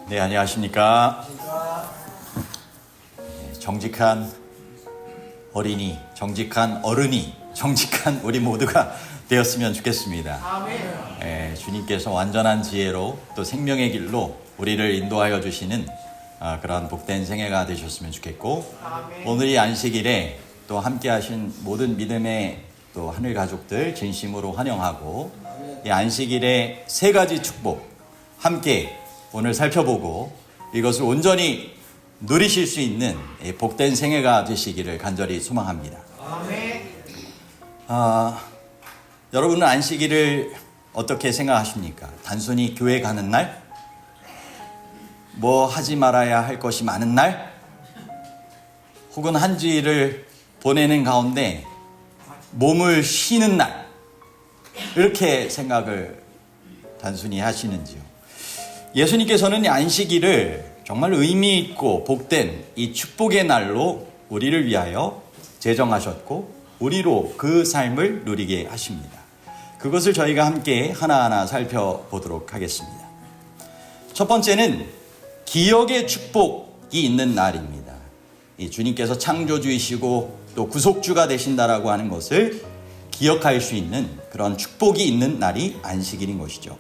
네, 안녕하십니까. 정직한 어린이, 정직한 어른이, 정직한 우리 모두가 되었으면 좋겠습니다. 아멘. 주님께서 완전한 지혜로 또 생명의 길로 우리를 인도하여 주시는 그런 복된 생애가 되셨으면 좋겠고, 아멘. 오늘 이 안식일에 또 함께 하신 모든 믿음의 또 하늘 가족들 진심으로 환영하고, 이 안식일의 세 가지 축복 함께 오늘 살펴보고 이것을 온전히 누리실 수 있는 복된 생애가 되시기를 간절히 소망합니다. 아멘. 여러분은 안식일을 어떻게 생각하십니까? 단순히 교회 가는 날? 뭐 하지 말아야 할 것이 많은 날? 혹은 한 주일을 보내는 가운데 몸을 쉬는 날? 이렇게 생각을 단순히 하시는지요? 예수님께서는 안식일을 정말 의미 있고 복된 이 축복의 날로 우리를 위하여 제정하셨고, 우리로 그 삶을 누리게 하십니다. 그것을 저희가 함께 하나하나 살펴보도록 하겠습니다. 첫 번째는 기억의 축복이 있는 날입니다. 이 주님께서 창조주이시고 또 구속주가 되신다라고 하는 것을 기억할 수 있는 그런 축복이 있는 날이 안식일인 것이죠.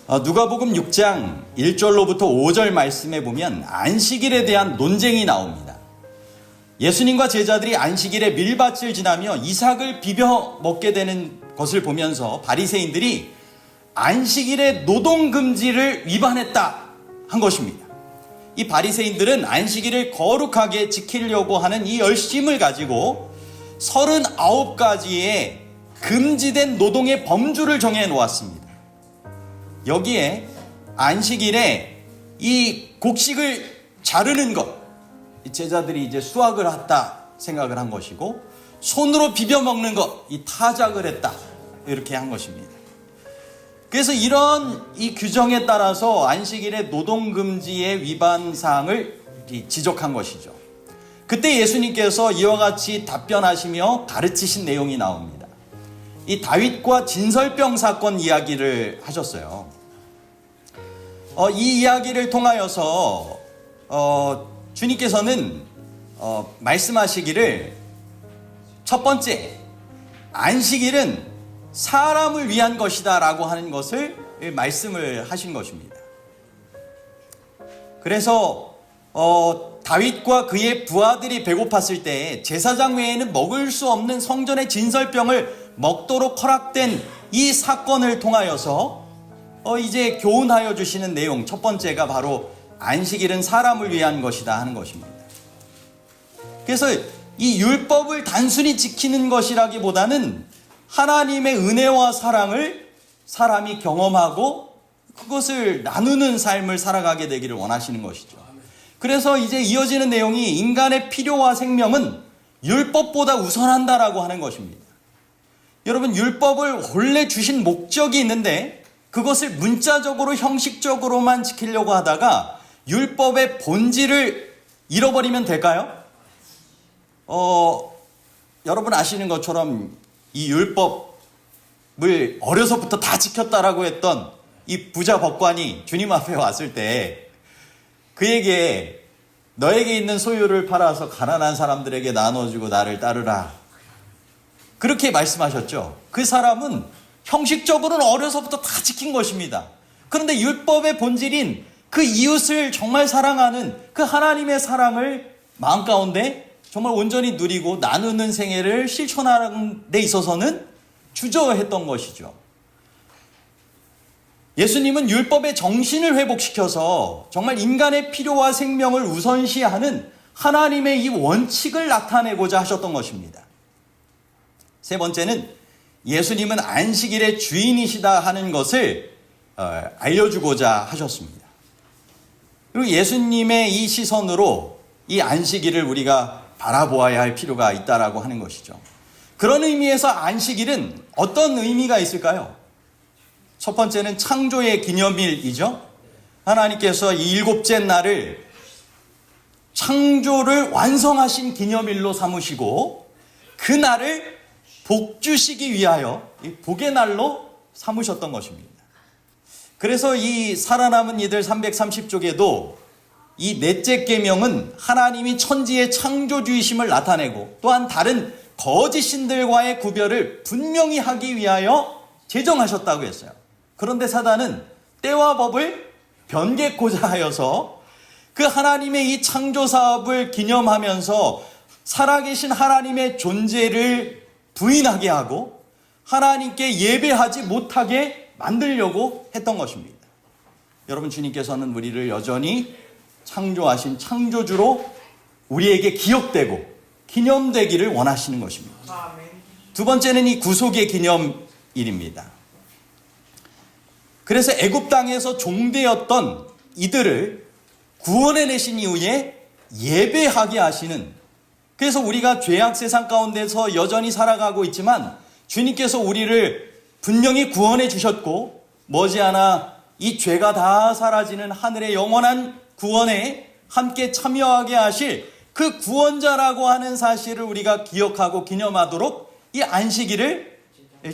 누가복음 6장 1절로부터 5절 말씀에 보면 안식일에 대한 논쟁이 나옵니다. 예수님과 제자들이 안식일에 밀밭을 지나며 이삭을 비벼 먹게 되는 것을 보면서 바리새인들이 안식일의 노동금지를 위반했다 한 것입니다. 이 바리새인들은 안식일을 거룩하게 지키려고 하는 이 열심을 가지고 39가지의 금지된 노동의 범주를 정해 놓았습니다. 여기에 안식일에 이 곡식을 자르는 것, 제자들이 이제 수확을 했다 생각을 한 것이고, 손으로 비벼 먹는 것, 이 타작을 했다 이렇게 한 것입니다. 그래서 이런 이 규정에 따라서 안식일의 노동금지의 위반 사항을 지적한 것이죠. 그때 예수님께서 이와 같이 답변하시며 가르치신 내용이 나옵니다. 이 다윗과 진설병 사건 이야기를 하셨어요. 이 이야기를 통하여서 주님께서는 말씀하시기를, 첫 번째, 안식일은 사람을 위한 것이다 라고 하는 것을 말씀을 하신 것입니다. 그래서 다윗과 그의 부하들이 배고팠을 때 제사장 외에는 먹을 수 없는 성전의 진설병을 먹도록 허락된 이 사건을 통하여서 이제 교훈하여 주시는 내용, 첫 번째가 바로 안식일은 사람을 위한 것이다 하는 것입니다. 그래서 이 율법을 단순히 지키는 것이라기보다는 하나님의 은혜와 사랑을 사람이 경험하고 그것을 나누는 삶을 살아가게 되기를 원하시는 것이죠. 그래서 이제 이어지는 내용이 인간의 필요와 생명은 율법보다 우선한다라고 하는 것입니다. 여러분, 율법을 원래 주신 목적이 있는데 그것을 문자적으로 형식적으로만 지키려고 하다가 율법의 본질을 잃어버리면 될까요? 여러분 아시는 것처럼 이 율법을 어려서부터 다 지켰다라고 했던 이 부자 법관이 주님 앞에 왔을 때 그에게 너에게 있는 소유를 팔아서 가난한 사람들에게 나눠주고 나를 따르라, 그렇게 말씀하셨죠. 그 사람은 형식적으로는 어려서부터 다 지킨 것입니다. 그런데 율법의 본질인 그 이웃을 정말 사랑하는 그 하나님의 사랑을 마음 가운데 정말 온전히 누리고 나누는 생애를 실천하는 데 있어서는 주저했던 것이죠. 예수님은 율법의 정신을 회복시켜서 정말 인간의 필요와 생명을 우선시하는 하나님의 이 원칙을 나타내고자 하셨던 것입니다. 세 번째는 예수님은 안식일의 주인이시다 하는 것을 알려주고자 하셨습니다. 그리고 예수님의 이 시선으로 이 안식일을 우리가 바라보아야 할 필요가 있다라고 하는 것이죠. 그런 의미에서 안식일은 어떤 의미가 있을까요? 첫 번째는 창조의 기념일이죠. 하나님께서 이 일곱째 날을 창조를 완성하신 기념일로 삼으시고 그 날을 복 주시기 위하여 이 복의 날로 삼으셨던 것입니다. 그래서 이 살아남은 이들 330쪽에도 이 넷째 계명은 하나님이 천지의 창조주이심을 나타내고 또한 다른 거짓 신들과의 구별을 분명히 하기 위하여 제정하셨다고 했어요. 그런데 사단은 때와 법을 변개코자 하여서 그 하나님의 이 창조 사업을 기념하면서 살아계신 하나님의 존재를 부인하게 하고 하나님께 예배하지 못하게 만들려고 했던 것입니다. 여러분, 주님께서는 우리를 여전히 창조하신 창조주로 우리에게 기억되고 기념되기를 원하시는 것입니다. 두 번째는 이 구속의 기념일입니다. 그래서 애굽 땅에서 종되었던 이들을 구원해내신 이후에 예배하게 하시는, 그래서 우리가 죄악 세상 가운데서 여전히 살아가고 있지만 주님께서 우리를 분명히 구원해 주셨고 머지않아 이 죄가 다 사라지는 하늘의 영원한 구원에 함께 참여하게 하실 그 구원자라고 하는 사실을 우리가 기억하고 기념하도록 이 안식일을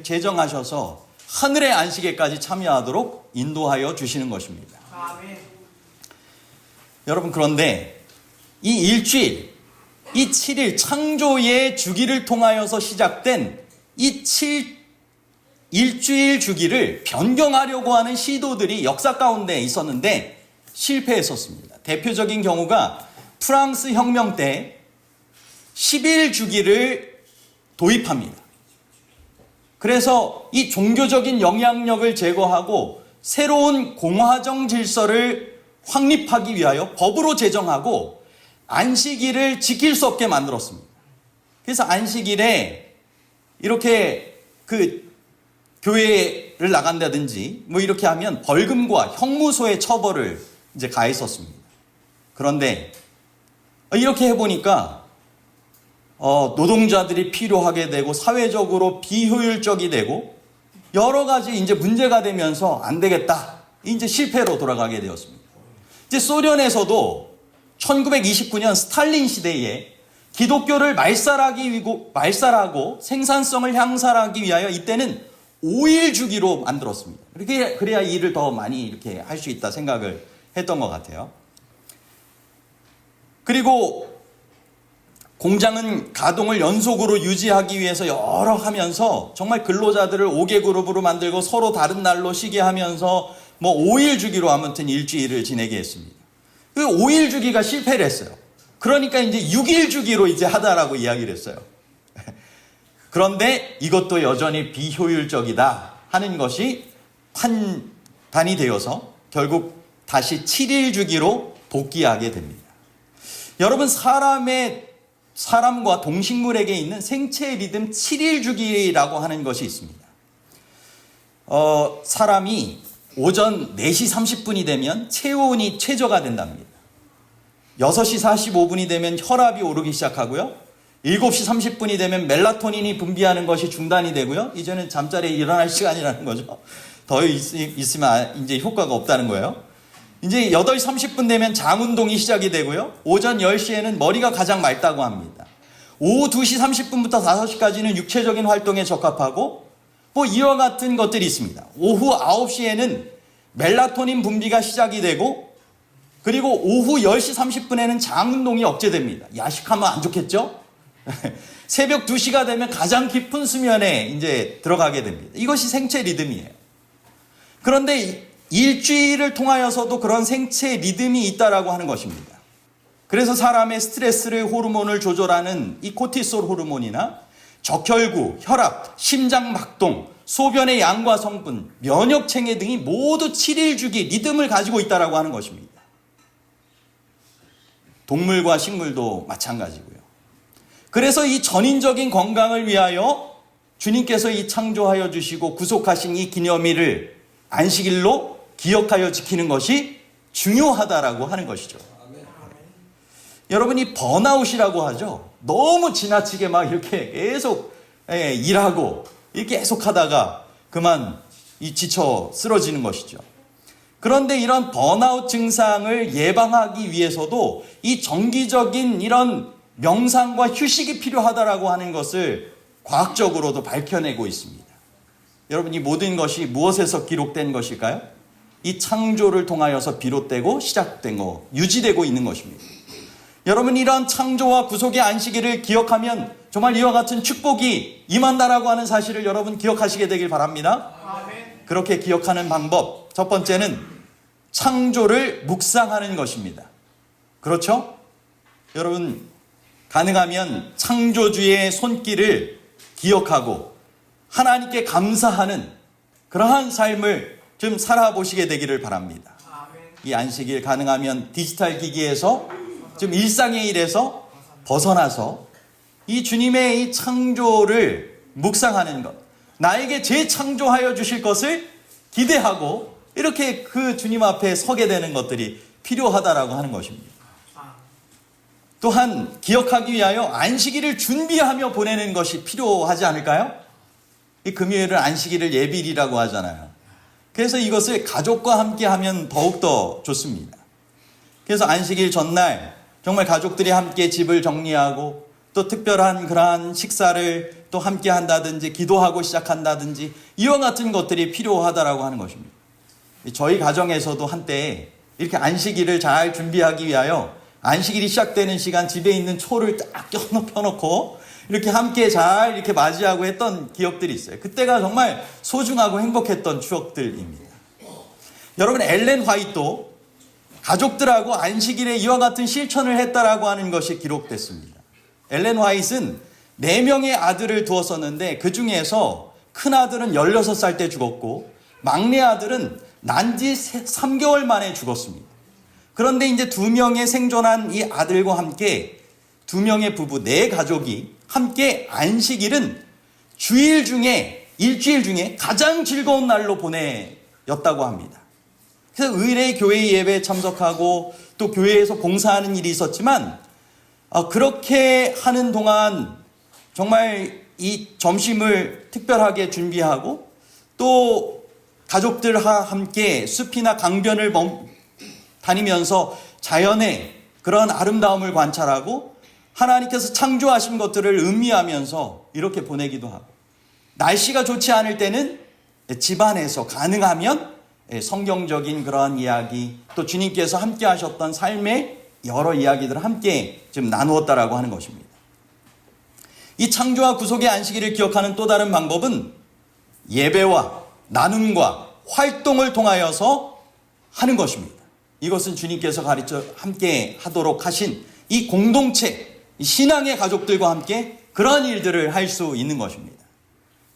제정하셔서 하늘의 안식에까지 참여하도록 인도하여 주시는 것입니다. 아멘. 여러분, 그런데 이 일주일, 이 7일 창조의 주기를 통하여서 시작된 이 일주일 주기를 변경하려고 하는 시도들이 역사 가운데 있었는데 실패했었습니다. 대표적인 경우가 프랑스 혁명 때 10일 주기를 도입합니다. 그래서 이 종교적인 영향력을 제거하고 새로운 공화정 질서를 확립하기 위하여 법으로 제정하고 안식일을 지킬 수 없게 만들었습니다. 그래서 안식일에 이렇게 교회를 나간다든지 뭐 이렇게 하면 벌금과 형무소의 처벌을 이제 가했었습니다. 그런데 이렇게 해보니까 노동자들이 필요하게 되고 사회적으로 비효율적이 되고 여러 가지 이제 문제가 되면서 안 되겠다, 이제 실패로 돌아가게 되었습니다. 이제 소련에서도 1929년 스탈린 시대에 기독교를 말살하고 생산성을 향상하기 위하여 이때는 5일 주기로 만들었습니다. 그래야 일을 더 많이 이렇게 할 수 있다 생각을 했던 것 같아요. 그리고 공장은 가동을 연속으로 유지하기 위해서 여러 하면서 정말 근로자들을 5개 그룹으로 만들고 서로 다른 날로 쉬게 하면서 뭐 5일 주기로 아무튼 일주일을 지내게 했습니다. 그 5일 주기가 실패를 했어요. 그러니까 이제 6일 주기로 이제 하다라고 이야기를 했어요. 그런데 이것도 여전히 비효율적이다 하는 것이 판단이 되어서 결국 다시 7일 주기로 복귀하게 됩니다. 여러분, 사람과 동식물에게 있는 생체 리듬 7일 주기라고 하는 것이 있습니다. 사람이 오전 4시 30분이 되면 체온이 최저가 된답니다. 6시 45분이 되면 혈압이 오르기 시작하고요. 7시 30분이 되면 멜라토닌이 분비하는 것이 중단이 되고요. 이제는 잠자리에 일어날 시간이라는 거죠. 더 있으면 이제 효과가 없다는 거예요. 이제 8시 30분 되면 장 운동이 시작이 되고요. 오전 10시에는 머리가 가장 맑다고 합니다. 오후 2시 30분부터 5시까지는 육체적인 활동에 적합하고 뭐 이와 같은 것들이 있습니다. 오후 9시에는 멜라토닌 분비가 시작이 되고 그리고 오후 10시 30분에는 장 운동이 억제됩니다. 야식하면 안 좋겠죠? 새벽 2시가 되면 가장 깊은 수면에 이제 들어가게 됩니다. 이것이 생체 리듬이에요. 그런데 일주일을 통하여서도 그런 생체 리듬이 있다라고 하는 것입니다. 그래서 사람의 스트레스를 호르몬을 조절하는 이 코티솔 호르몬이나 적혈구, 혈압, 심장 막동, 소변의 양과 성분, 면역 체계 등이 모두 7일 주기 리듬을 가지고 있다라고 하는 것입니다. 동물과 식물도 마찬가지고요. 그래서 이 전인적인 건강을 위하여 주님께서 이 창조하여 주시고 구속하신 이 기념일을 안식일로 기억하여 지키는 것이 중요하다라고 하는 것이죠. 여러분, 이 번아웃이라고 하죠. 너무 지나치게 막 이렇게 계속 일하고 이렇게 계속 하다가 그만 지쳐 쓰러지는 것이죠. 그런데 이런 번아웃 증상을 예방하기 위해서도 이 정기적인 이런 명상과 휴식이 필요하다라고 하는 것을 과학적으로도 밝혀내고 있습니다. 여러분, 이 모든 것이 무엇에서 기록된 것일까요? 이 창조를 통하여서 비롯되고 시작된 거, 유지되고 있는 것입니다. 여러분, 이러한 창조와 구속의 안식일을 기억하면 정말 이와 같은 축복이 임한다라고 하는 사실을 여러분 기억하시게 되길 바랍니다. 그렇게 기억하는 방법, 첫 번째는 창조를 묵상하는 것입니다. 그렇죠? 여러분, 가능하면 창조주의 손길을 기억하고 하나님께 감사하는 그러한 삶을 좀 살아보시게 되기를 바랍니다. 이 안식일 가능하면 디지털 기기에서 좀 일상의 일에서 벗어나서 이 주님의 이 창조를 묵상하는 것, 나에게 재창조하여 주실 것을 기대하고 이렇게 그 주님 앞에 서게 되는 것들이 필요하다라고 하는 것입니다. 또한 기억하기 위하여 안식일을 준비하며 보내는 것이 필요하지 않을까요? 이 금요일은 안식일을 예비일이라고 하잖아요. 그래서 이것을 가족과 함께 하면 더욱더 좋습니다. 그래서 안식일 전날 정말 가족들이 함께 집을 정리하고 또 특별한 그러한 식사를 또 함께 한다든지 기도하고 시작한다든지 이와 같은 것들이 필요하다라고 하는 것입니다. 저희 가정에서도 한때 이렇게 안식일을 잘 준비하기 위하여 안식일이 시작되는 시간 집에 있는 초를 딱 펴놓고 이렇게 함께 잘 이렇게 맞이하고 했던 기억들이 있어요. 그때가 정말 소중하고 행복했던 추억들입니다. 여러분, 엘렌 화이트도 가족들하고 안식일에 이와 같은 실천을 했다라고 하는 것이 기록됐습니다. 엘렌 화이트는 4명의 아들을 두었었는데 그 중에서 큰 아들은 16살 때 죽었고 막내 아들은 난 지 3개월 만에 죽었습니다. 그런데 이제 2명의 생존한 이 아들과 함께 2명의 부부, 4가족이 함께 안식일은 일주일 중에 가장 즐거운 날로 보내었다고 합니다. 그래서 의례 교회 예배에 참석하고 또 교회에서 봉사하는 일이 있었지만 그렇게 하는 동안 정말 이 점심을 특별하게 준비하고 또 가족들과 함께 숲이나 강변을 다니면서 자연의 그런 아름다움을 관찰하고 하나님께서 창조하신 것들을 음미하면서 이렇게 보내기도 하고, 날씨가 좋지 않을 때는 집안에서 가능하면 성경적인 그러한 이야기, 또 주님께서 함께 하셨던 삶의 여러 이야기들을 함께 좀 나누었다라고 하는 것입니다. 이 창조와 구속의 안식일을 기억하는 또 다른 방법은 예배와 나눔과 활동을 통하여서 하는 것입니다. 이것은 주님께서 가르쳐 함께 하도록 하신 이 공동체, 신앙의 가족들과 함께 그러한 일들을 할 수 있는 것입니다.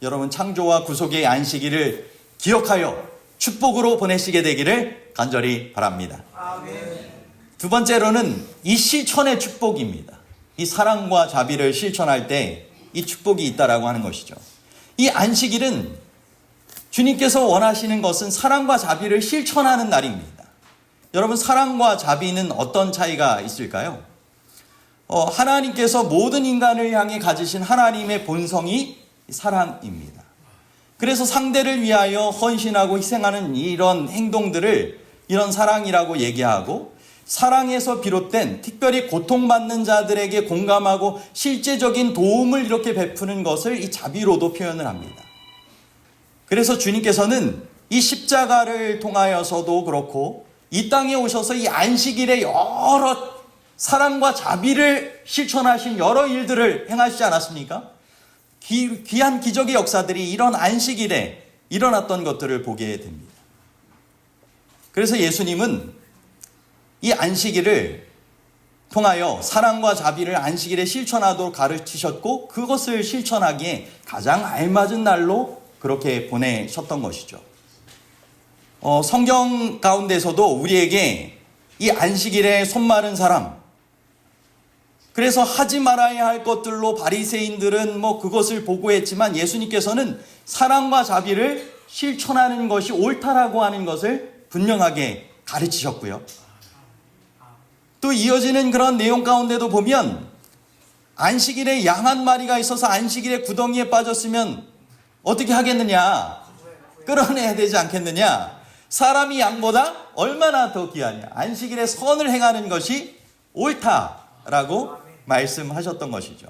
여러분, 창조와 구속의 안식일을 기억하여 축복으로 보내시게 되기를 간절히 바랍니다. 아멘. 두 번째로는 이 실천의 축복입니다. 이 사랑과 자비를 실천할 때 이 축복이 있다라고 하는 것이죠. 이 안식일은 주님께서 원하시는 것은 사랑과 자비를 실천하는 날입니다. 여러분, 사랑과 자비는 어떤 차이가 있을까요? 하나님께서 모든 인간을 향해 가지신 하나님의 본성이 사랑입니다. 그래서 상대를 위하여 헌신하고 희생하는 이런 행동들을 이런 사랑이라고 얘기하고, 사랑에서 비롯된 특별히 고통받는 자들에게 공감하고 실제적인 도움을 이렇게 베푸는 것을 이 자비로도 표현을 합니다. 그래서 주님께서는 이 십자가를 통하여서도 그렇고 이 땅에 오셔서 이 안식일에 여러 사랑과 자비를 실천하신 여러 일들을 행하시지 않았습니까? 귀한 기적의 역사들이 이런 안식일에 일어났던 것들을 보게 됩니다. 그래서 예수님은 이 안식일을 통하여 사랑과 자비를 안식일에 실천하도록 가르치셨고, 그것을 실천하기에 가장 알맞은 날로 그렇게 보내셨던 것이죠. 성경 가운데서도 우리에게 이 안식일에 손마른 사람, 그래서 하지 말아야 할 것들로 바리새인들은 그것을 보고했지만 예수님께서는 사랑과 자비를 실천하는 것이 옳다라고 하는 것을 분명하게 가르치셨고요. 또 이어지는 그런 내용 가운데도 보면 안식일에 양 한 마리가 있어서 안식일에 구덩이에 빠졌으면 어떻게 하겠느냐? 끌어내야 되지 않겠느냐? 사람이 양보다 얼마나 더 귀하냐? 안식일에 선을 행하는 것이 옳다라고 말씀하셨던 것이죠.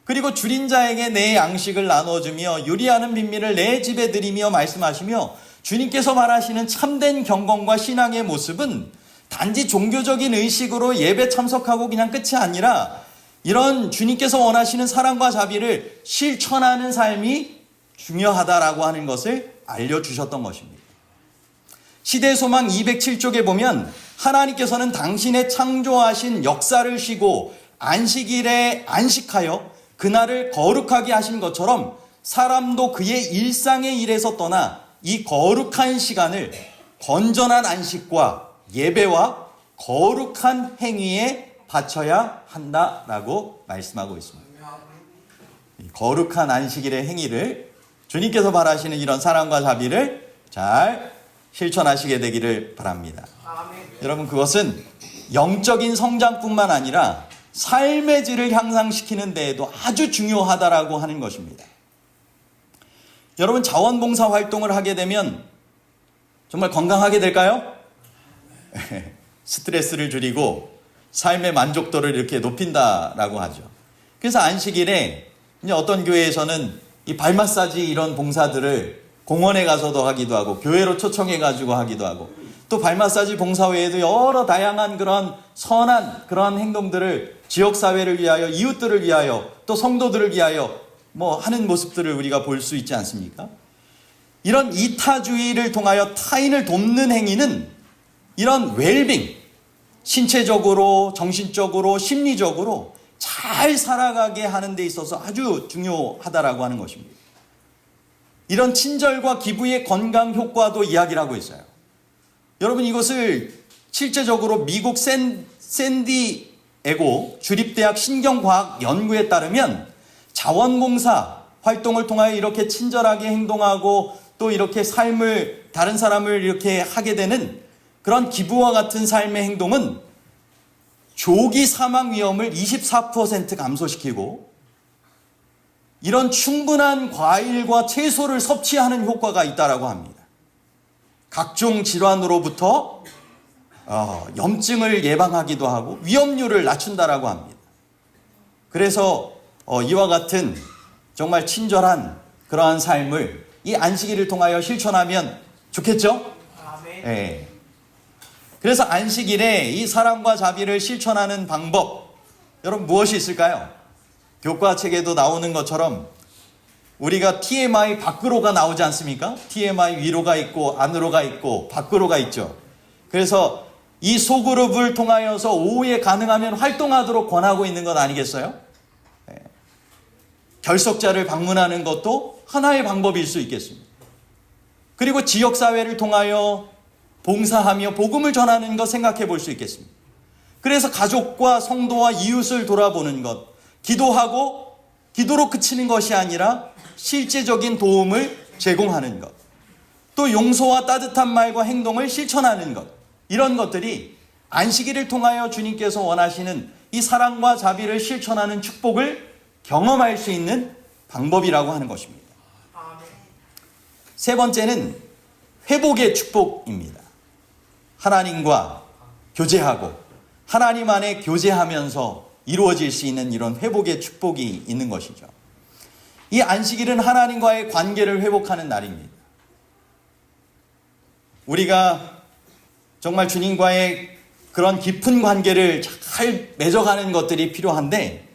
그리고 줄인 자에게 내 양식을 나눠주며 유리하는 빈민을 내 집에 들이며 말씀하시며 주님께서 말하시는 참된 경건과 신앙의 모습은 단지 종교적인 의식으로 예배 참석하고 그냥 끝이 아니라 이런 주님께서 원하시는 사랑과 자비를 실천하는 삶이 중요하다라고 하는 것을 알려주셨던 것입니다. 시대소망 207쪽에 보면 하나님께서는 당신의 창조하신 역사를 쉬고 안식일에 안식하여 그날을 거룩하게 하신 것처럼 사람도 그의 일상의 일에서 떠나 이 거룩한 시간을 건전한 안식과 예배와 거룩한 행위에 바쳐야 한다라고 말씀하고 있습니다. 이 거룩한 안식일의 행위를 주님께서 바라시는 이런 사랑과 자비를 잘 실천하시게 되기를 바랍니다. 여러분, 그것은 영적인 성장뿐만 아니라 삶의 질을 향상시키는 데에도 아주 중요하다라고 하는 것입니다. 여러분, 자원봉사 활동을 하게 되면 정말 건강하게 될까요? 스트레스를 줄이고 삶의 만족도를 이렇게 높인다라고 하죠. 그래서 안식일에 이제 어떤 교회에서는 이 발 마사지 이런 봉사들을 공원에 가서도 하기도 하고 교회로 초청해 가지고 하기도 하고 또 발 마사지 봉사 외에도 여러 다양한 그런 선한 그런 행동들을 지역 사회를 위하여 이웃들을 위하여 또 성도들을 위하여 하는 모습들을 우리가 볼 수 있지 않습니까? 이런 이타주의를 통하여 타인을 돕는 행위는 이런 웰빙, 신체적으로, 정신적으로, 심리적으로 잘 살아가게 하는 데 있어서 아주 중요하다라고 하는 것입니다. 이런 친절과 기부의 건강 효과도 이야기를 하고 있어요. 여러분, 이것을 실제적으로 미국 샌디에고 주립대학 신경과학 연구에 따르면 자원봉사 활동을 통하여 이렇게 친절하게 행동하고 또 이렇게 삶을 다른 사람을 이렇게 하게 되는 그런 기부와 같은 삶의 행동은 조기 사망 위험을 24% 감소시키고 이런 충분한 과일과 채소를 섭취하는 효과가 있다고 합니다. 각종 질환으로부터 염증을 예방하기도 하고 위험률을 낮춘다라고 합니다. 그래서 이와 같은 정말 친절한 그러한 삶을 이 안식일을 통하여 실천하면 좋겠죠? 네. 그래서 안식일에 이 사랑과 자비를 실천하는 방법, 여러분 무엇이 있을까요? 교과책에도 나오는 것처럼 우리가 TMI 밖으로가 나오지 않습니까? TMI 위로가 있고 안으로가 있고 밖으로가 있죠. 그래서 이 소그룹을 통하여서 오후에 가능하면 활동하도록 권하고 있는 것 아니겠어요? 네. 결석자를 방문하는 것도 하나의 방법일 수 있겠습니다. 그리고 지역사회를 통하여 봉사하며 복음을 전하는 것 생각해 볼 수 있겠습니다. 그래서 가족과 성도와 이웃을 돌아보는 것, 기도하고 기도로 그치는 것이 아니라 실제적인 도움을 제공하는 것, 또 용서와 따뜻한 말과 행동을 실천하는 것, 이런 것들이 안식일을 통하여 주님께서 원하시는 이 사랑과 자비를 실천하는 축복을 경험할 수 있는 방법이라고 하는 것입니다. 세 번째는 회복의 축복입니다. 하나님과 교제하고 하나님 안에 교제하면서 이루어질 수 있는 이런 회복의 축복이 있는 것이죠. 이 안식일은 하나님과의 관계를 회복하는 날입니다. 우리가 정말 주님과의 그런 깊은 관계를 잘 맺어가는 것들이 필요한데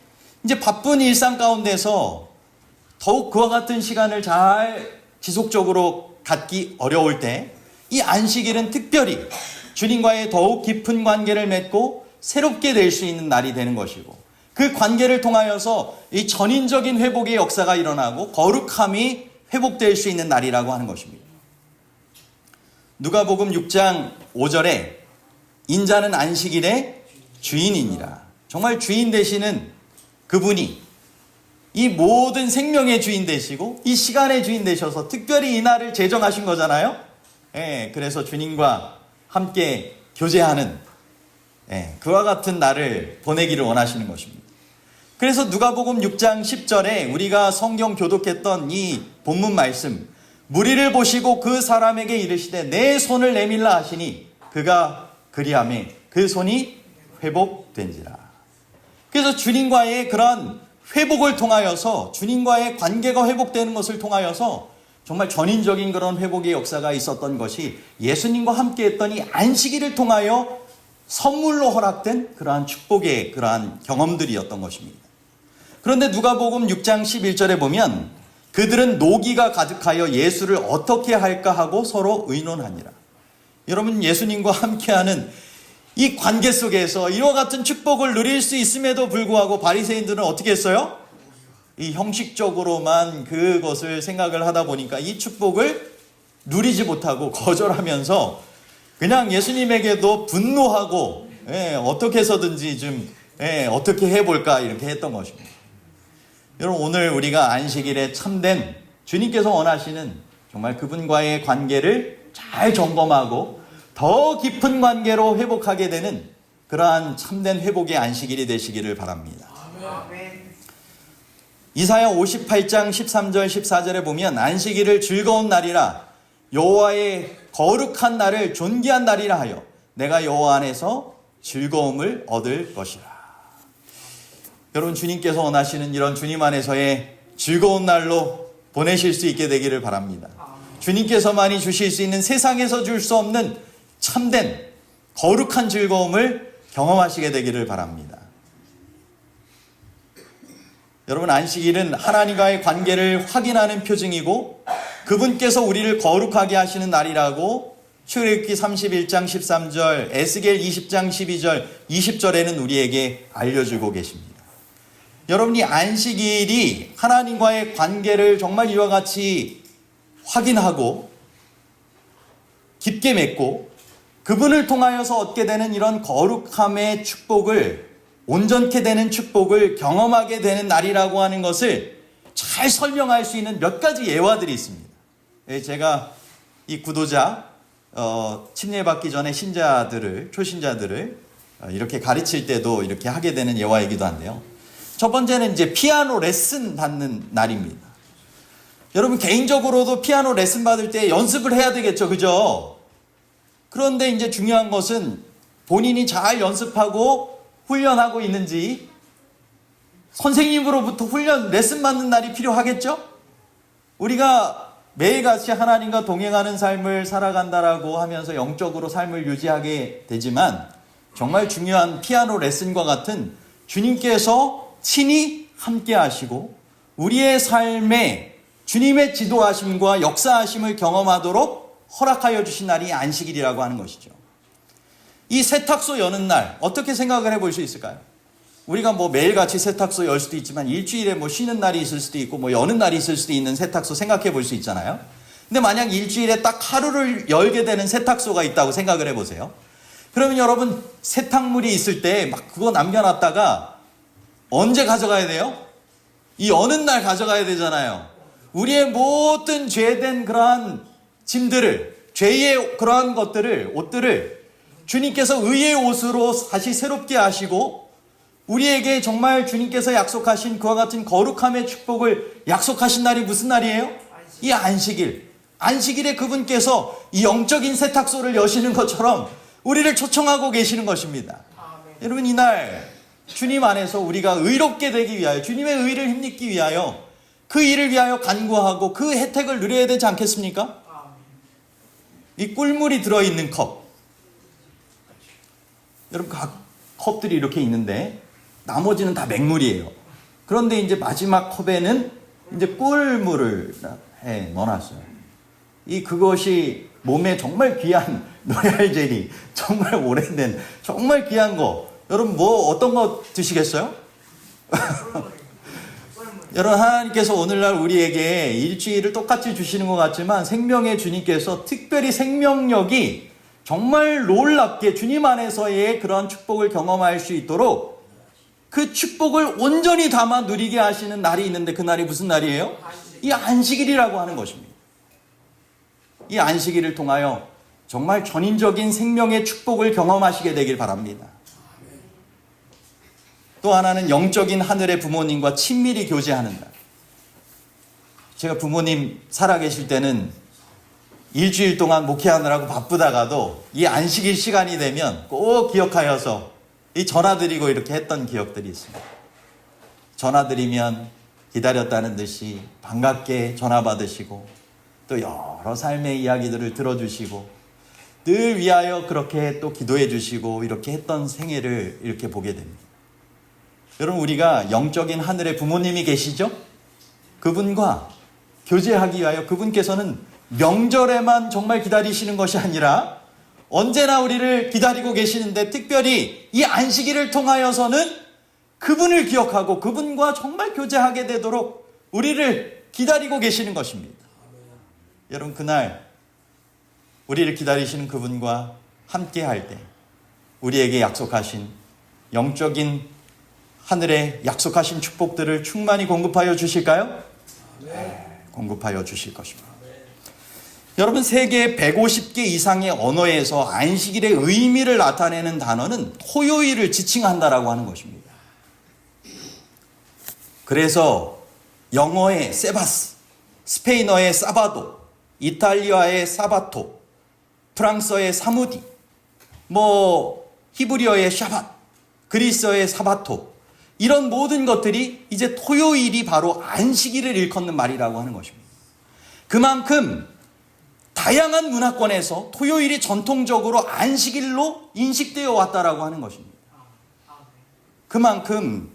이제 바쁜 일상 가운데서 더욱 그와 같은 시간을 잘 지속적으로 갖기 어려울 때 이 안식일은 특별히 주님과의 더욱 깊은 관계를 맺고 새롭게 될 수 있는 날이 되는 것이고 그 관계를 통하여서 이 전인적인 회복의 역사가 일어나고 거룩함이 회복될 수 있는 날이라고 하는 것입니다. 누가복음 6장 5절에 인자는 안식일의 주인이니라. 정말 주인 되시는 그분이 이 모든 생명의 주인 되시고 이 시간의 주인 되셔서 특별히 이 날을 제정하신 거잖아요. 그래서 주님과 함께 교제하는 그와 같은 날을 보내기를 원하시는 것입니다. 그래서 누가복음 6장 10절에 우리가 성경 교독했던 이 본문 말씀, 무리를 보시고 그 사람에게 이르시되 내 손을 내밀라 하시니 그가 그리하며 그 손이 회복된지라. 그래서 주님과의 그런 회복을 통하여서 주님과의 관계가 회복되는 것을 통하여서 정말 전인적인 그런 회복의 역사가 있었던 것이 예수님과 함께 했던 이 안식일을 통하여 선물로 허락된 그러한 축복의 그러한 경험들이었던 것입니다. 그런데 누가복음 6장 11절에 보면 그들은 노기가 가득하여 예수를 어떻게 할까 하고 서로 의논하니라. 여러분, 예수님과 함께하는 이 관계 속에서 이와 같은 축복을 누릴 수 있음에도 불구하고 바리새인들은 어떻게 했어요? 이 형식적으로만 그것을 생각을 하다 보니까 이 축복을 누리지 못하고 거절하면서 그냥 예수님에게도 분노하고 어떻게 해서든지 좀 어떻게 해볼까 이렇게 했던 것입니다. 여러분, 오늘 우리가 안식일에 참된 주님께서 원하시는 정말 그분과의 관계를 잘 점검하고 더 깊은 관계로 회복하게 되는 그러한 참된 회복의 안식일이 되시기를 바랍니다. 아멘. 이사야 58장 13절 14절에 보면 안식일을 즐거운 날이라 여호와의 거룩한 날을 존귀한 날이라 하여 내가 여호와 안에서 즐거움을 얻을 것이라. 여러분, 주님께서 원하시는 이런 주님 안에서의 즐거운 날로 보내실 수 있게 되기를 바랍니다. 주님께서만이 주실 수 있는 세상에서 줄 수 없는 참된 거룩한 즐거움을 경험하시게 되기를 바랍니다. 여러분, 안식일은 하나님과의 관계를 확인하는 표징이고 그분께서 우리를 거룩하게 하시는 날이라고 출애굽기 31장 13절, 에스겔 20장 12절, 20절에는 우리에게 알려주고 계십니다. 여러분, 이 안식일이 하나님과의 관계를 정말 이와 같이 확인하고 깊게 맺고 그분을 통하여서 얻게 되는 이런 거룩함의 축복을, 온전케 되는 축복을 경험하게 되는 날이라고 하는 것을 잘 설명할 수 있는 몇 가지 예화들이 있습니다. 제가 이 구도자 침례받기 전에 초신자들을 이렇게 가르칠 때도 이렇게 하게 되는 예화이기도 한데요. 첫 번째는 이제 피아노 레슨 받는 날입니다. 여러분, 개인적으로도 피아노 레슨 받을 때 연습을 해야 되겠죠, 그죠? 그런데 이제 중요한 것은 본인이 잘 연습하고 훈련하고 있는지 선생님으로부터 레슨 받는 날이 필요하겠죠? 우리가 매일같이 하나님과 동행하는 삶을 살아간다라고 하면서 영적으로 삶을 유지하게 되지만 정말 중요한 피아노 레슨과 같은 주님께서 친히 함께 하시고 우리의 삶에 주님의 지도하심과 역사하심을 경험하도록 허락하여 주신 날이 안식일이라고 하는 것이죠. 이 세탁소 여는 날 어떻게 생각을 해볼 수 있을까요? 우리가 매일같이 세탁소 열 수도 있지만 일주일에 쉬는 날이 있을 수도 있고 여는 날이 있을 수도 있는 세탁소 생각해 볼 수 있잖아요. 근데 만약 일주일에 딱 하루를 열게 되는 세탁소가 있다고 생각을 해보세요. 그러면 여러분, 세탁물이 있을 때 그거 남겨놨다가 언제 가져가야 돼요? 이 여는 날 가져가야 되잖아요. 우리의 모든 죄된 그러한 짐들을, 죄의 그러한 옷들을 주님께서 의의 옷으로 다시 새롭게 하시고 우리에게 정말 주님께서 약속하신 그와 같은 거룩함의 축복을 약속하신 날이 무슨 날이에요? 이 안식일. 안식일에 그분께서 이 영적인 세탁소를 여시는 것처럼 우리를 초청하고 계시는 것입니다. 여러분, 이날 주님 안에서 우리가 의롭게 되기 위하여, 주님의 의를 힘입기 위하여 그 일을 위하여 간구하고 그 혜택을 누려야 되지 않겠습니까? 이 꿀물이 들어있는 컵. 여러분, 각 컵들이 이렇게 있는데 나머지는 다 맹물이에요. 그런데 이제 마지막 컵에는 이제 꿀물을 넣어놨어요. 그것이 몸에 정말 귀한 로얄 젤리, 정말 오래된, 정말 귀한 거. 여러분, 어떤 거 드시겠어요? 여러분, 하나님께서 오늘날 우리에게 일주일을 똑같이 주시는 것 같지만 생명의 주님께서 특별히 생명력이 정말 놀랍게 주님 안에서의 그런 축복을 경험할 수 있도록 그 축복을 온전히 담아 누리게 하시는 날이 있는데 그 날이 무슨 날이에요? 이 안식일이라고 하는 것입니다. 이 안식일을 통하여 정말 전인적인 생명의 축복을 경험하시게 되길 바랍니다. 또 하나는 영적인 하늘의 부모님과 친밀히 교제하는 날. 제가 부모님 살아계실 때는 일주일 동안 목회하느라고 바쁘다가도 이 안식일 시간이 되면 꼭 기억하여서 이 전화드리고 이렇게 했던 기억들이 있습니다. 전화드리면 기다렸다는 듯이 반갑게 전화 받으시고 또 여러 삶의 이야기들을 들어주시고 늘 위하여 그렇게 또 기도해 주시고 이렇게 했던 생애를 이렇게 보게 됩니다. 여러분, 우리가 영적인 하늘의 부모님이 계시죠? 그분과 교제하기 위하여 그분께서는 명절에만 정말 기다리시는 것이 아니라 언제나 우리를 기다리고 계시는데, 특별히 이 안식일을 통하여서는 그분을 기억하고 그분과 정말 교제하게 되도록 우리를 기다리고 계시는 것입니다. 여러분, 그날 우리를 기다리시는 그분과 함께 할 때 우리에게 약속하신 영적인 하늘의 약속하신 축복들을 충만히 공급하여 주실까요? 네, 공급하여 주실 것입니다. 여러분, 세계 150개 이상의 언어에서 안식일의 의미를 나타내는 단어는 토요일을 지칭한다라고 하는 것입니다. 그래서 영어의 세바스, 스페인어의 사바도, 이탈리아의 사바토, 프랑스어의 사무디, 히브리어의 샤밧, 그리스어의 사바토, 이런 모든 것들이 이제 토요일이 바로 안식일을 일컫는 말이라고 하는 것입니다. 그만큼 다양한 문화권에서 토요일이 전통적으로 안식일로 인식되어 왔다라고 하는 것입니다. 그만큼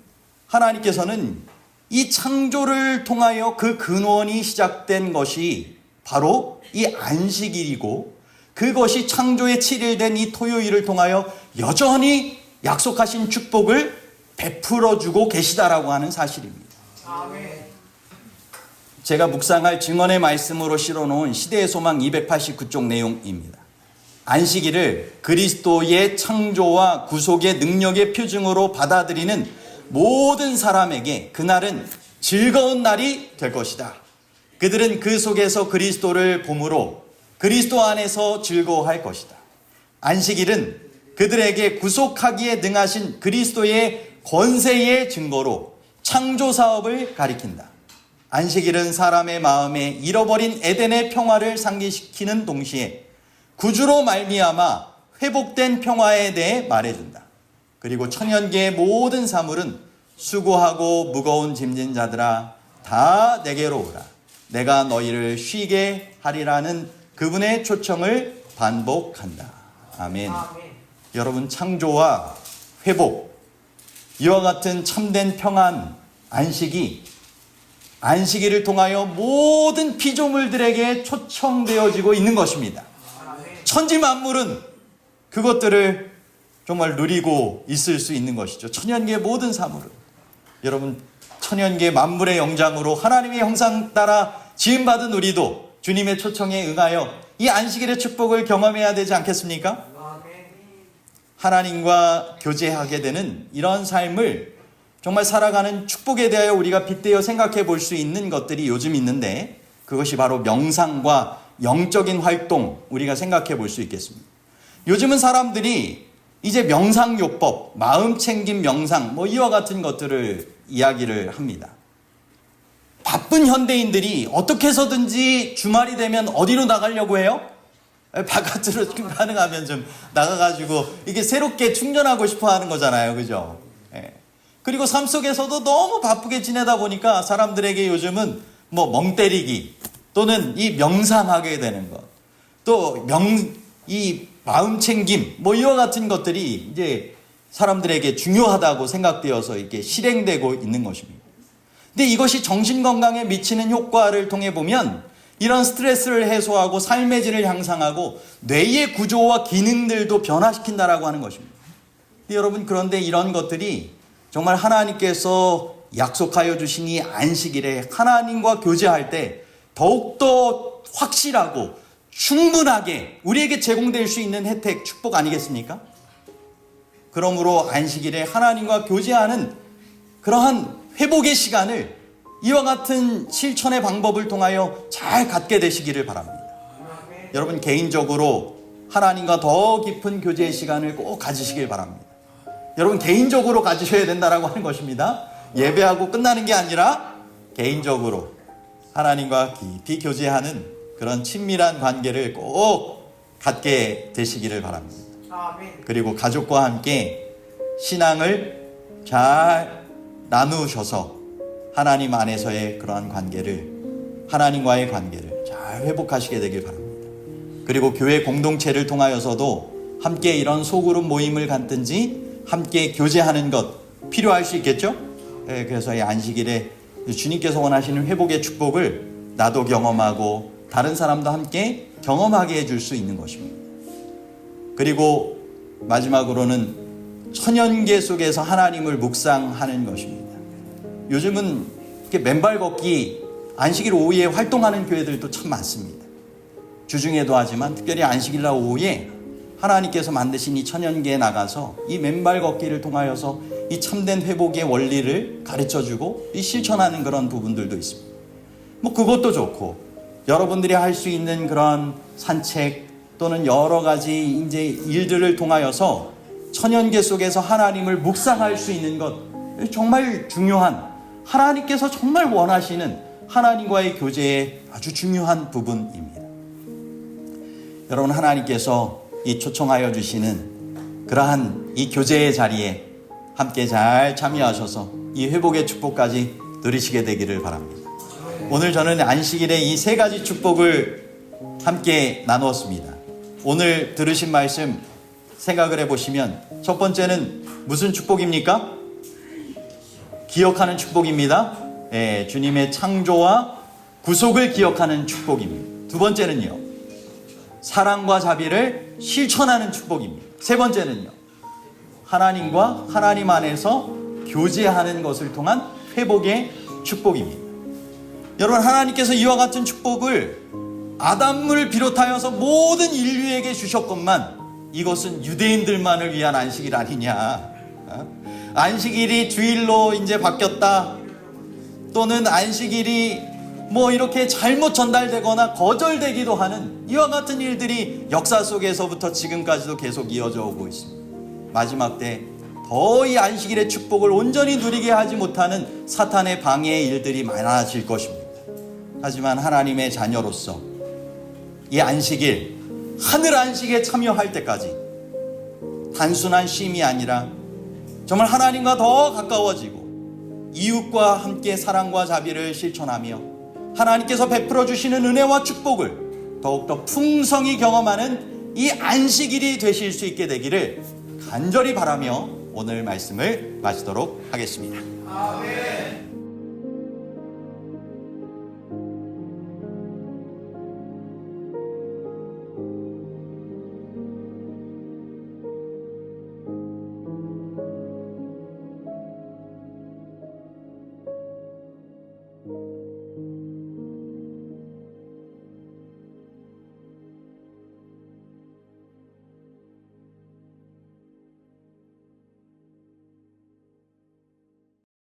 하나님께서는 이 창조를 통하여 그 근원이 시작된 것이 바로 이 안식일이고, 그것이 창조의 7일 된 이 토요일을 통하여 여전히 약속하신 축복을 베풀어주고 계시다라고 하는 사실입니다. 아멘. 제가 묵상할 증언의 말씀으로 실어놓은 시대의 소망 289쪽 내용입니다. 안식일을 그리스도의 창조와 구속의 능력의 표징으로 받아들이는 모든 사람에게 그날은 즐거운 날이 될 것이다. 그들은 그 속에서 그리스도를 봄으로 그리스도 안에서 즐거워할 것이다. 안식일은 그들에게 구속하기에 능하신 그리스도의 권세의 증거로 창조 사업을 가리킨다. 안식일은 사람의 마음에 잃어버린 에덴의 평화를 상기시키는 동시에 구주로 말미암아 회복된 평화에 대해 말해준다. 그리고 천연계의 모든 사물은 수고하고 무거운 짐진 자들아 다 내게로 오라. 내가 너희를 쉬게 하리라는 그분의 초청을 반복한다. 아멘. 여러분, 창조와 회복, 이와 같은 참된 평안, 안식일을 통하여 모든 피조물들에게 초청되어지고 있는 것입니다. 천지 만물은 그것들을 정말 누리고 있을 수 있는 것이죠. 천연계 모든 사물은. 여러분, 천연계 만물의 영장으로 하나님의 형상 따라 지음받은 우리도 주님의 초청에 응하여 이 안식일의 축복을 경험해야 되지 않겠습니까? 하나님과 교제하게 되는 이런 삶을 정말 살아가는 축복에 대하여 우리가 빗대어 생각해 볼 수 있는 것들이 요즘 있는데, 그것이 바로 명상과 영적인 활동, 우리가 생각해 볼 수 있겠습니다. 요즘은 사람들이 이제 명상요법, 마음챙김 명상, 이와 같은 것들을 이야기를 합니다. 바쁜 현대인들이 어떻게 해서든지 주말이 되면 어디로 나가려고 해요? 바깥으로 가능하면 좀 나가가지고 이게 새롭게 충전하고 싶어 하는 거잖아요. 그죠? 예. 그리고 삶 속에서도 너무 바쁘게 지내다 보니까 사람들에게 요즘은 멍 때리기 또는 이 명상하게 되는 것, 또 이 마음 챙김, 이와 같은 것들이 이제 사람들에게 중요하다고 생각되어서 이렇게 실행되고 있는 것입니다. 근데 이것이 정신 건강에 미치는 효과를 통해 보면 이런 스트레스를 해소하고 삶의 질을 향상하고 뇌의 구조와 기능들도 변화시킨다라고 하는 것입니다. 근데 여러분, 그런데 이런 것들이 정말 하나님께서 약속하여 주신 이 안식일에 하나님과 교제할 때 더욱더 확실하고 충분하게 우리에게 제공될 수 있는 혜택, 축복 아니겠습니까? 그러므로 안식일에 하나님과 교제하는 그러한 회복의 시간을 이와 같은 실천의 방법을 통하여 잘 갖게 되시기를 바랍니다. 여러분, 개인적으로 하나님과 더 깊은 교제의 시간을 꼭 가지시길 바랍니다. 여러분, 개인적으로 가지셔야 된다라고 하는 것입니다. 예배하고 끝나는 게 아니라 개인적으로 하나님과 깊이 교제하는 그런 친밀한 관계를 꼭 갖게 되시기를 바랍니다. 그리고 가족과 함께 신앙을 잘 나누셔서 하나님 안에서의 그러한 관계를, 하나님과의 관계를 잘 잘 회복하시게 되길 바랍니다. 그리고 교회 공동체를 통하여서도 함께 이런 소그룹 모임을 갖든지 함께 교제하는 것 필요할 수 있겠죠? 그래서 이 안식일에 주님께서 원하시는 회복의 축복을 나도 경험하고 다른 사람도 함께 경험하게 해줄 수 있는 것입니다. 그리고 마지막으로는 천연계 속에서 하나님을 묵상하는 것입니다. 요즘은 이렇게 맨발 걷기 안식일 오후에 활동하는 교회들도 참 많습니다. 주중에도 하지만 특별히 안식일날 오후에 하나님께서 만드신 이 천연계에 나가서 이 맨발 걷기를 통하여서 이 참된 회복의 원리를 가르쳐주고 이 실천하는 그런 부분들도 있습니다. 뭐 그것도 좋고 여러분들이 할 수 있는 그런 산책 또는 여러 가지 이제 일들을 통하여서 천연계 속에서 하나님을 묵상할 수 있는 것 정말 중요한 하나님께서 정말 원하시는 하나님과의 교제의 아주 중요한 부분입니다. 여러분 하나님께서 이 초청하여 주시는 그러한 이 교제의 자리에 함께 잘 참여하셔서 이 회복의 축복까지 누리시게 되기를 바랍니다. 오늘 저는 안식일의 이 세 가지 축복을 함께 나누었습니다. 오늘 들으신 말씀 생각을 해보시면 첫 번째는 무슨 축복입니까? 기억하는 축복입니다. 주님의 창조와 구속을 기억하는 축복입니다. 두 번째는요, 사랑과 자비를 실천하는 축복입니다. 세 번째는요, 하나님과 하나님 안에서 교제하는 것을 통한 회복의 축복입니다. 여러분 하나님께서 이와 같은 축복을 아담을 비롯하여서 모든 인류에게 주셨건만 이것은 유대인들만을 위한 안식일 아니냐. 안식일이 주일로 이제 바뀌었다. 또는 안식일이 뭐 이렇게 잘못 전달되거나 거절되기도 하는 이와 같은 일들이 역사 속에서부터 지금까지도 계속 이어져 오고 있습니다. 마지막 때 더 이 안식일의 축복을 온전히 누리게 하지 못하는 사탄의 방해의 일들이 많아질 것입니다. 하지만 하나님의 자녀로서 이 안식일, 하늘 안식에 참여할 때까지 단순한 쉼이 아니라 정말 하나님과 더 가까워지고 이웃과 함께 사랑과 자비를 실천하며 하나님께서 베풀어 주시는 은혜와 축복을 더욱더 풍성히 경험하는 이 안식일이 되실 수 있게 되기를 간절히 바라며 오늘 말씀을 마치도록 하겠습니다. 아멘.